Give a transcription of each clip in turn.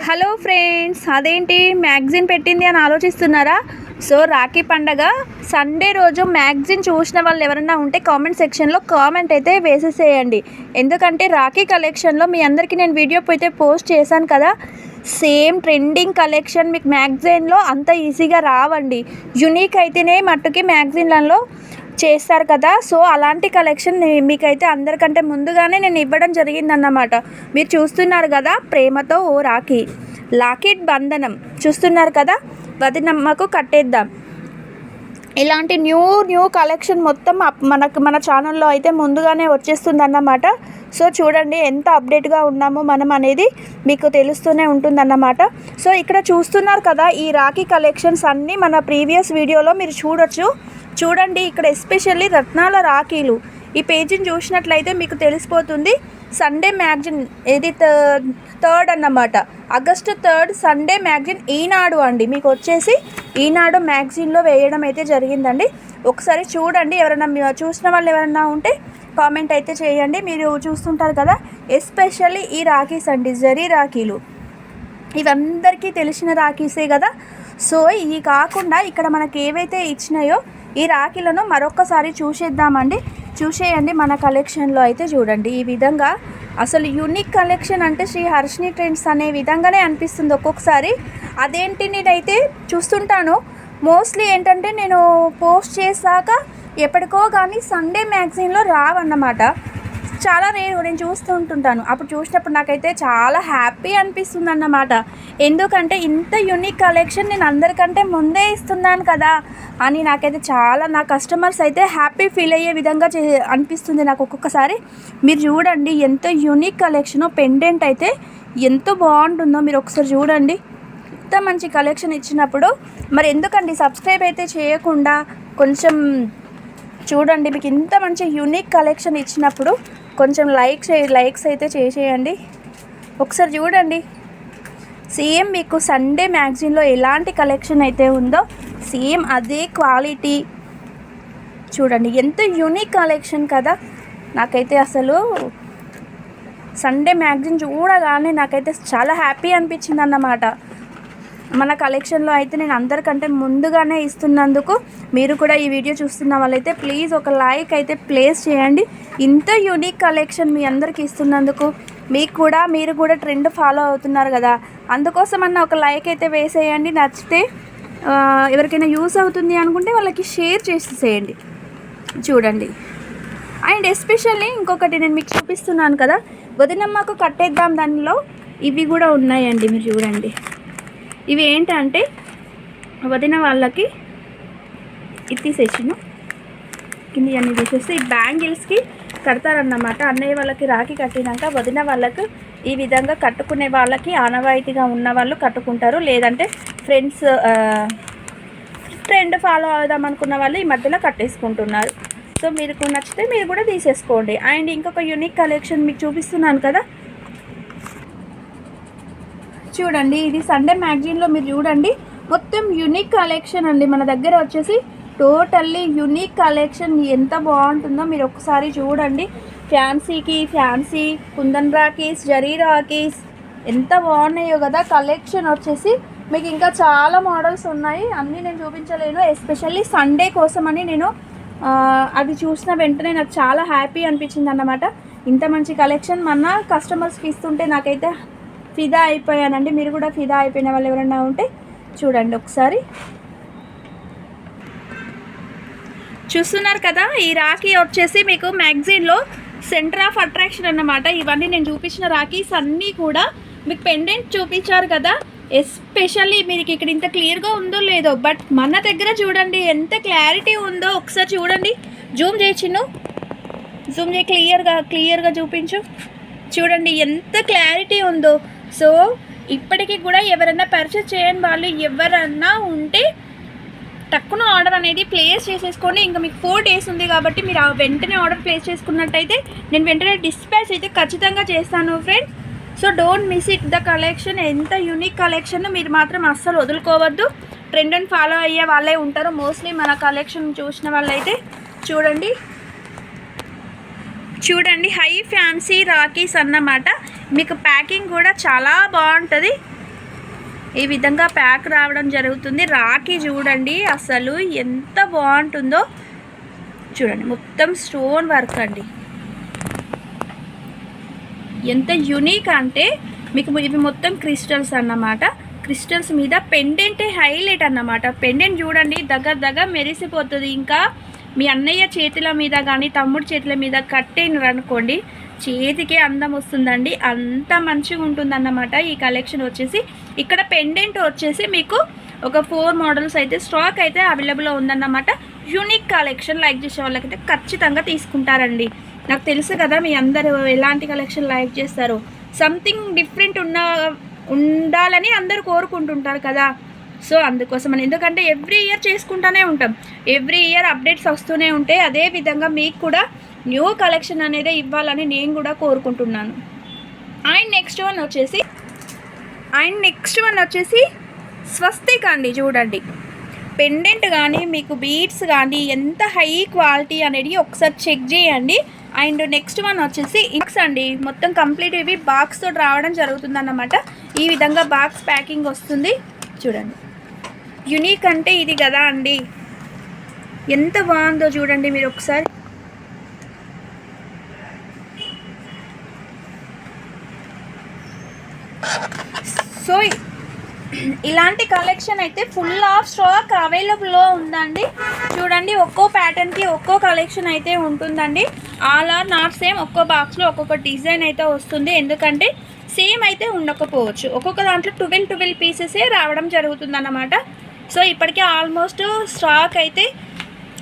Hello friends, అదేంటి magazine పెట్టింది అని ఆలోచిస్తున్నారా? సో రాఖీ పండగ సండే రోజు మ్యాగజైన్ చూసిన వాళ్ళు ఎవరైనా ఉంటే కామెంట్ సెక్షన్లో కామెంట్ అయితే వేసేసేయండి. ఎందుకంటే రాఖీ కలెక్షన్లో మీ అందరికీ నేను వీడియో అయితే పోస్ట్ చేశాను కదా, సేమ్ ట్రెండింగ్ కలెక్షన్ మీకు మ్యాగజైన్లో అంత ఈజీగా రావండి. యునిక్ అయితేనే మట్టుకి మ్యాగజైన్లలో చేస్తారు కదా. సో అలాంటి కలెక్షన్ మీకైతే అందరికంటే ముందుగానే నేను ఇవ్వడం జరిగిందన్నమాట. మీరు చూస్తున్నారు కదా, ప్రేమతో ఓ రాఖీ లాకెట్ బంధనం చూస్తున్నారు కదా, వదినమ్మకు కట్టేద్దాం. ఇలాంటి న్యూ కలెక్షన్ మొత్తం మన ఛానల్లో అయితే ముందుగానే వచ్చేస్తుంది అన్నమాట. సో చూడండి ఎంత అప్డేట్గా ఉన్నామో మనం అనేది మీకు తెలుస్తూనే ఉంటుందన్నమాట. సో ఇక్కడ చూస్తున్నారు కదా, ఈ రాఖీ కలెక్షన్స్ అన్నీ మన ప్రీవియస్ వీడియోలో మీరు చూడండి. ఇక్కడ ఎస్పెషల్లీ రత్నాల రాఖీలు ఈ పేజీని చూసినట్లయితే మీకు తెలిసిపోతుంది. సండే మ్యాగజైన్ ఇది 3rd అన్నమాట, ఆగస్టు 3rd సండే మ్యాగజైన్ ఈనాడు అండి. మీకు వచ్చేసి ఈనాడు మ్యాగజైన్లో వేయడం అయితే జరిగిందండి. ఒకసారి చూడండి, ఎవరైనా చూసిన వాళ్ళు ఎవరైనా ఉంటే కామెంట్ అయితే చేయండి. మీరు చూస్తుంటారు కదా, ఎస్పెషల్లీ ఈ రాఖీస్ అండి, జరీ రాఖీలు ఇవందరికీ తెలిసిన రాఖీసే కదా. సో ఇవి కాకుండా ఇక్కడ మనకి ఏవైతే ఇచ్చినాయో ఈ రాఖీలను మరొకసారి చూసేయండి. మన కలెక్షన్లో అయితే చూడండి, ఈ విధంగా అసలు యూనిక్ కలెక్షన్ అంటే శ్రీ హర్షిని ట్రెండ్స్ అనే విధంగానే అనిపిస్తుంది ఒక్కొక్కసారి. అదేంటి, నేనైతే చూస్తుంటాను మోస్ట్లీ ఏంటంటే నేను పోస్ట్ చేశాక ఎప్పటికో కానీ సండే మ్యాగజైన్లో రావన్నమాట. చాలా రేరు, నేను చూస్తుంటాను. అప్పుడు చూసినప్పుడు నాకైతే చాలా హ్యాపీ అనిపిస్తుంది అన్నమాట. ఎందుకంటే ఇంత యూనిక్ కలెక్షన్ నేను అందరికంటే ముందే ఇస్తున్నాను కదా అని నాకైతే చాలా, నా కస్టమర్స్ అయితే హ్యాపీ ఫీల్ అయ్యే విధంగా అనిపిస్తుంది నాకు ఒక్కొక్కసారి. మీరు చూడండి ఎంత యూనిక్ కలెక్షనో, పెండెంట్ అయితే ఎంత బాగుంటుందో మీరు ఒకసారి చూడండి. ఇంత మంచి కలెక్షన్ ఇచ్చినప్పుడు మరి ఎందుకండి సబ్స్క్రైబ్ అయితే చేయకుండా కొంచెం చూడండి. మీకు ఇంత మంచి యూనిక్ కలెక్షన్ ఇచ్చినప్పుడు కొంచెం లైక్స్ అయితే చేసేయండి. ఒకసారి చూడండి, సేమ్ మీకు సండే మ్యాగజైన్లో ఎలాంటి కలెక్షన్ అయితే ఉందో సేమ్ అదే క్వాలిటీ చూడండి. ఎంత యూనిక్ కలెక్షన్ కదా. నాకైతే అసలు సండే మ్యాగజైన్ చూడగానే నాకైతే చాలా హ్యాపీ అనిపించింది అన్నమాట. మన కలెక్షన్లో అయితే నేను అందరికంటే ముందుగానే ఇస్తున్నందుకు మీరు కూడా ఈ వీడియో చూస్తున్న వాళ్ళైతే ప్లీజ్ ఒక లైక్ అయితే ప్లేస్ చేయండి. ఇంత యూనిక్ కలెక్షన్ మీ అందరికీ ఇస్తున్నందుకు మీరు కూడా ట్రెండ్ ఫాలో అవుతున్నారు కదా, అందుకోసం అన్న ఒక లైక్ అయితే వేసేయండి. నచ్చితే ఎవరికైనా యూస్ అవుతుంది అనుకుంటే వాళ్ళకి షేర్ చేసేసేయండి. చూడండి. అండ్ ఎస్పెషల్లీ ఇంకొకటి నేను మీకు చూపిస్తున్నాను కదా, వదినమ్మకు కట్టేద్దాం, దానిలో ఇవి కూడా ఉన్నాయండి. మీరు చూడండి, ఇవి ఏంటంటే వదిన వాళ్ళకి ఇది తీసేసిను, కింద అన్నీ తీసేస్తే ఈ బ్యాంగిల్స్కి కడతారన్నమాట. అన్నయ్య వాళ్ళకి రాఖీ కట్టినాక వదిన వాళ్ళకు ఈ విధంగా కట్టుకునే వాళ్ళకి ఆనవాయితీగా ఉన్న వాళ్ళు కట్టుకుంటారు, లేదంటే ట్రెండ్ ఫాలో అవుదాం అనుకున్న వాళ్ళు ఈ మధ్యలో కట్టేసుకుంటున్నారు. సో మీకు నచ్చితే మీరు కూడా తీసేసుకోండి. అండ్ ఇంకొక యూనిక్ కలెక్షన్ మీకు చూపిస్తున్నాను కదా, చూడండి. ఇది సండే మ్యాగజైన్లో మీరు చూడండి, మొత్తం యూనిక్ కలెక్షన్ అండి. మన దగ్గర వచ్చేసి టోటల్లీ యూనిక్ కలెక్షన్ ఎంత బాగుంటుందో మీరు ఒకసారి చూడండి. ఫ్యాన్సీ కుందన్ రాఖీస్, జరీ రాఖీస్ ఎంత బాగున్నాయో కదా. కలెక్షన్ వచ్చేసి మీకు ఇంకా చాలా మోడల్స్ ఉన్నాయి, అన్నీ నేను చూపించలేను. ఎస్పెషల్లీ సండే కోసమని నేను అది చూసిన వెంటనే నాకు చాలా హ్యాపీ అనిపించింది అన్నమాట. ఇంత మంచి కలెక్షన్ మన కస్టమర్స్కి ఇస్తుంటే నాకైతే ఫిదా అయిపోయానండి. మీరు కూడా ఫిదా అయిపోయిన వాళ్ళు ఎవరైనా ఉంటే చూడండి ఒకసారి. చూస్తున్నారు కదా, ఈ రాఖీ వచ్చేసి మీకు మ్యాగజైన్లో సెంటర్ ఆఫ్ అట్రాక్షన్ అన్నమాట. ఇవన్నీ నేను చూపించిన రాఖీస్ అన్నీ కూడా మీకు పెండెంట్ చూపించారు కదా, ఎస్పెషల్లీ మీకు ఇక్కడ ఇంత క్లియర్గా ఉందో లేదో, బట్ మన దగ్గర చూడండి ఎంత క్లారిటీ ఉందో. ఒకసారి చూడండి, జూమ్ చేయి, క్లియర్గా చూపించు. చూడండి ఎంత క్లారిటీ ఉందో. సో ఇప్పటికీ కూడా ఎవరైనా పర్చేస్ చేయని వాళ్ళు ఎవరన్నా ఉంటే టక్కున ఆర్డర్ అనేది ప్లేస్ చేసేసుకోండి. ఇంకా మీకు 4 days ఉంది కాబట్టి మీరు వెంటనే ఆర్డర్ ప్లేస్ చేసుకున్నట్టయితే నేను వెంటనే డిస్పాచ్ అయితే ఖచ్చితంగా చేస్తాను friends. So don't miss it the collection. ఎంత యూనిక్ కలెక్షన్, మీరు మాత్రం అస్సలు వదులుకోవద్దు. ట్రెండ్ అండ్ ఫాలో అయ్యే వాళ్ళే ఉంటారు మోస్ట్లీ మన కలెక్షన్ చూసిన వాళ్ళైతే. చూడండి హై ఫ్యాన్సీ రాఖీస్ అన్నమాట. మీకు ప్యాకింగ్ కూడా చాలా బాగుంటుంది. ఈ విధంగా ప్యాక్ రావడం జరుగుతుంది. రాఖీ చూడండి అసలు ఎంత బాగుంటుందో చూడండి, మొత్తం స్టోన్ వర్క్ అండి. ఎంత యూనిక్ అంటే మీకు ఇవి మొత్తం క్రిస్టల్స్ అన్నమాట. క్రిస్టల్స్ మీద పెండెంటే హైలైట్ అన్నమాట. పెండెంట్ చూడండి దగ్గర మెరిసిపోతుంది. ఇంకా మీ అన్నయ్య చేతుల మీద కానీ తమ్ముడు చేతుల మీద కట్టేనారు అనుకోండి, చేతికి అందం వస్తుందండి. అంత మంచిగా ఉంటుందన్నమాట. ఈ కలెక్షన్ వచ్చేసి ఇక్కడ పెండెంట్ వచ్చేసి మీకు ఒక 4 మోడల్స్ అయితే స్టాక్ అయితే అవైలబుల్లో ఉందన్నమాట. యూనిక్ కలెక్షన్ లైక్ చేసే వాళ్ళకైతే ఖచ్చితంగా తీసుకుంటారండి. నాకు తెలుసు కదా మీ అందరూ ఎలాంటి కలెక్షన్ లైక్ చేస్తారు. సంథింగ్ డిఫరెంట్ ఉండాలని అందరూ కోరుకుంటుంటారు కదా. సో అందుకోసం అని, ఎందుకంటే ఎవ్రీ ఇయర్ చేసుకుంటూనే ఉంటాం, ఎవ్రీ ఇయర్ అప్డేట్స్ వస్తూనే ఉంటాయి. అదేవిధంగా మీకు కూడా న్యూ కలెక్షన్ అనేది ఇవ్వాలని నేను కూడా కోరుకుంటున్నాను. అండ్ నెక్స్ట్ వన్ వచ్చేసి స్వస్తిక్ అండి. చూడండి పెండెంట్ కానీ మీకు బీడ్స్ కానీ ఎంత హై క్వాలిటీ అనేది ఒకసారి చెక్ చేయండి. అండ్ నెక్స్ట్ వన్ వచ్చేసి బాక్స్ అండి. మొత్తం కంప్లీట్ ఇవి బాక్స్ తోటి రావడం జరుగుతుందన్నమాట. ఈ విధంగా బాక్స్ ప్యాకింగ్ వస్తుంది చూడండి. యునిక్ అంటే ఇది కదా అండి, ఎంత బాగుందో చూడండి మీరు ఒకసారి. సో ఇలాంటి కలెక్షన్ అయితే ఫుల్ ఆఫ్ స్టాక్ అవైలబుల్లో ఉందండి. చూడండి ఒక్కో ప్యాటర్న్కి ఒక్కో కలెక్షన్ అయితే ఉంటుందండి. ఆల్ ఆర్ నాట్ సేమ్, ఒక్కో బాక్స్లో ఒక్కొక్క డిజైన్ అయితే వస్తుంది. ఎందుకంటే సేమ్ అయితే ఉండకపోవచ్చు. ఒక్కొక్క దాంట్లో 12 పీసెసే రావడం జరుగుతుందన్నమాట. సో ఇప్పటికే ఆల్మోస్ట్ స్టాక్ అయితే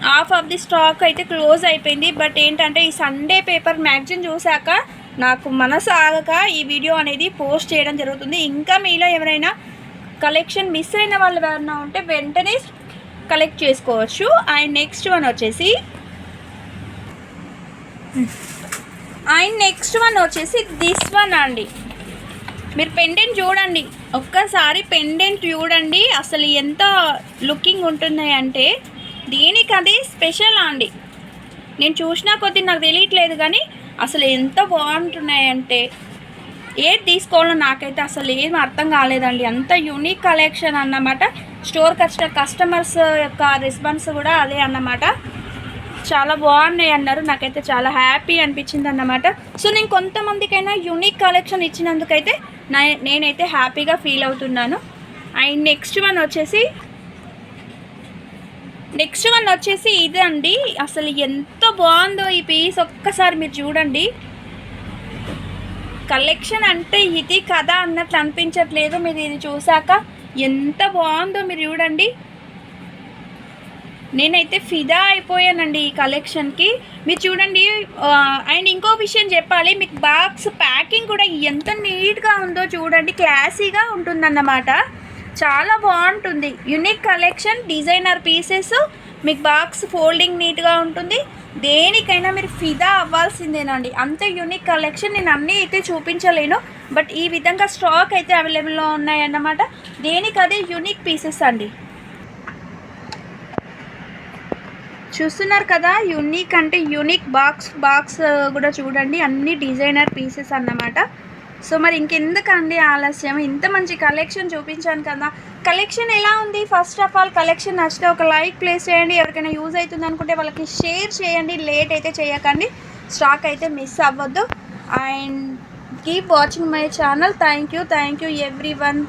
హాఫ్ ఆఫ్ ది స్టాక్ అయితే క్లోజ్ అయిపోయింది. బట్ ఏంటంటే ఈ సండే పేపర్ మ్యాగజైన్ చూశాక నాకు మనసు ఆగక ఈ వీడియో అనేది పోస్ట్ చేయడం జరుగుతుంది. ఇంకా మీలో ఎవరైనా కలెక్షన్ మిస్ అయిన వాళ్ళు ఎవరైనా ఉంటే వెంటనే కలెక్ట్ చేసుకోవచ్చు. అండ్ నెక్స్ట్ వన్ వచ్చేసి దిస్ వన్ అండి. మీరు పెండెంట్ చూడండి, ఒక్కసారి పెండెంట్ చూడండి అసలు ఎంత లుకింగ్ ఉంటున్నాయి అంటే దీనికి అది స్పెషల్ అండి. నేను చూసినా కొద్దీ నాకు తెలియట్లేదు కానీ అసలు ఎంత బాగుంటున్నాయంటే ఏది తీసుకోవాలో నాకైతే అసలు ఏం అర్థం కాలేదండి. అంత యూనిక్ కలెక్షన్ అన్నమాట. స్టోర్కి వచ్చిన కస్టమర్స్ యొక్క రెస్పాన్స్ కూడా అదే అన్నమాట. చాలా బాగున్నాయి అన్నారు. నాకైతే చాలా హ్యాపీ అనిపించింది అన్నమాట. సో నేను కొంతమందికైనా యూనిక్ కలెక్షన్ ఇచ్చినందుకైతే నేనైతే హ్యాపీగా ఫీల్ అవుతున్నాను. అండ్ నెక్స్ట్ వన్ వచ్చేసి ఇది అండి. అసలు ఎంత బాగుందో ఈ పీస్ ఒక్కసారి మీరు చూడండి. కలెక్షన్ అంటే ఇది కదా అన్నట్లు అనిపించట్లేదు. మీరు ఇది చూసాక ఎంత బాగుందో మీరు చూడండి. నేనైతే ఫిదా అయిపోయానండి ఈ కలెక్షన్కి. మీరు చూడండి. అండ్ ఇంకో విషయం చెప్పాలి, మీకు బాక్స్ ప్యాకింగ్ కూడా ఎంత నీట్గా ఉందో చూడండి. క్లాసీగా ఉంటుందన్నమాట. చాలా బాగుంటుంది. యూనిక్ కలెక్షన్, డిజైనర్ పీసెస్, మీకు బాక్స్ ఫోల్డింగ్ నీట్గా ఉంటుంది. దేనికైనా మీరు ఫిదా అవ్వాల్సిందేనండి. అంత యూనిక్ కలెక్షన్. నేను అన్నీ అయితే చూపించలేను, బట్ ఈ విధంగా స్టాక్ అయితే అవైలబుల్లో ఉన్నాయన్నమాట. దేనికదే యూనిక్ పీసెస్ అండి. చూస్తున్నారు కదా, యూనిక్ అంటే యూనిక్ బాక్స్ కూడా చూడండి, అన్ని డిజైనర్ పీసెస్ అన్నమాట. సో మరి ఇంకెందుకండి ఆలస్యం, ఇంత మంచి కలెక్షన్ చూపించాను కదా. కలెక్షన్ ఎలా ఉంది? ఫస్ట్ ఆఫ్ ఆల్ కలెక్షన్ నచ్చితే ఒక లైక్ ప్లేస్ చేయండి. ఎవరికైనా యూజ్ అవుతుంది అనుకుంటే వాళ్ళకి షేర్ చేయండి. లేట్ అయితే చేయకండి, స్టాక్ అయితే మిస్ అవ్వద్దు. And keep watching my channel. Thank you everyone.